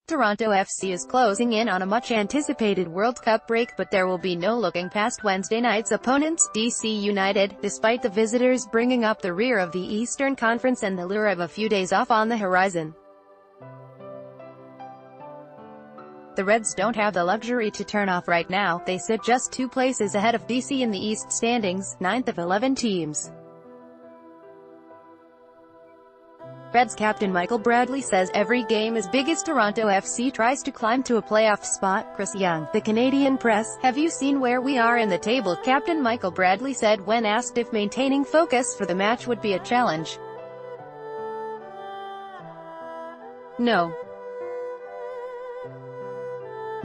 Toronto FC is closing in on a much-anticipated World Cup break, but there will be no looking past Wednesday night's opponents, DC United, despite the visitors bringing up the rear of the Eastern Conference and the lure of a few days off on the horizon. The Reds don't have the luxury to turn off right now. They sit just 2 places ahead of DC in the East standings, 9th of 11 teams. Reds captain Michael Bradley says every game is big as Toronto FC tries to climb to a playoff spot. Chris Young, the Canadian Press, "Have you seen where we are in the table?" Captain Michael Bradley said when asked if maintaining focus for the match would be a challenge. "No.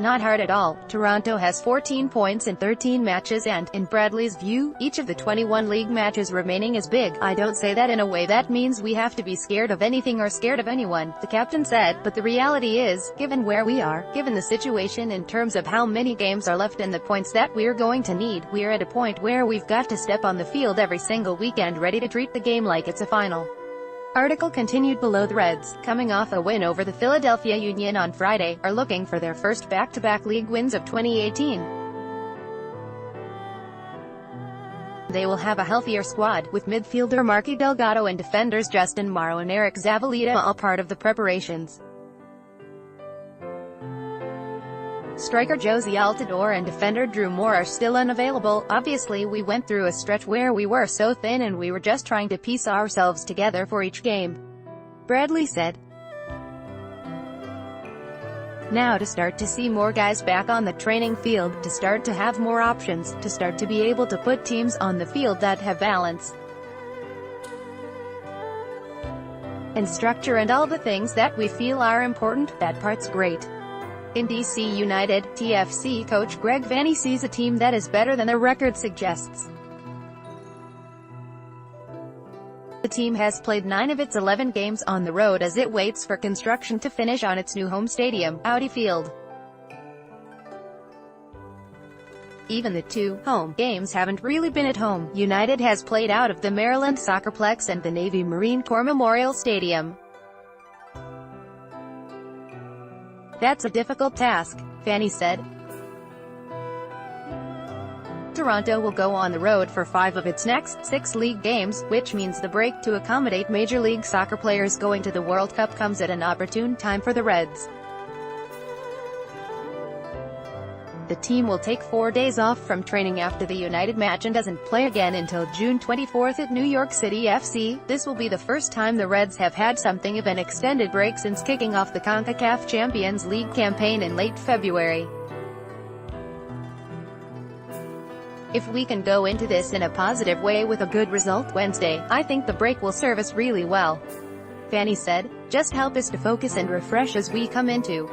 Not hard at all. Toronto has 14 points in 13 matches and, in Bradley's view, each of the 21 league matches remaining is big. I don't say that in a way that means we have to be scared of anything or scared of anyone," the captain said, "but the reality is, given where we are, given the situation in terms of how many games are left and the points that we're going to need, we're at a point where we've got to step on the field every single weekend ready to treat the game like it's a final." Article continued below. The Reds, coming off a win over the Philadelphia Union on Friday, are looking for their first back-to-back league wins of 2018. They will have a healthier squad, with midfielder Marky Delgado and defenders Justin Morrow and Eric Zavaleta all part of the preparations. Striker Josie Altidore and defender Drew Moore are still unavailable. "Obviously we went through a stretch where we were so thin and we were just trying to piece ourselves together for each game," Bradley said. "Now to start to see more guys back on the training field, to start to have more options, to start to be able to put teams on the field that have balance and structure and all the things that we feel are important, that part's great." In DC United, TFC coach Greg Vanney sees a team that is better than their record suggests. The team has played 9 of its 11 games on the road as it waits for construction to finish on its new home stadium, Audi Field. Even the 2 home games haven't really been at home. United has played out of the Maryland Soccerplex and the Navy Marine Corps Memorial Stadium. "That's a difficult task," Vanney said. Toronto will go on the road for 5 of its next 6 league games, which means the break to accommodate Major League Soccer players going to the World Cup comes at an opportune time for the Reds. The team will take 4 days off from training after the United match and doesn't play again until June 24 at New York City FC. This will be the first time the Reds have had something of an extended break since kicking off the CONCACAF Champions League campaign in late February. "If we can go into this in a positive way with a good result Wednesday, I think the break will serve us really well," Vanney said. "Just help us to focus and refresh as we come into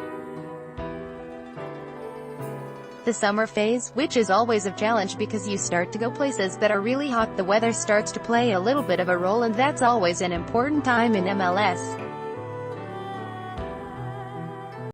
the summer phase, which is always a challenge because you start to go places that are really hot. The weather starts to play a little bit of a role and that's always an important time in MLS."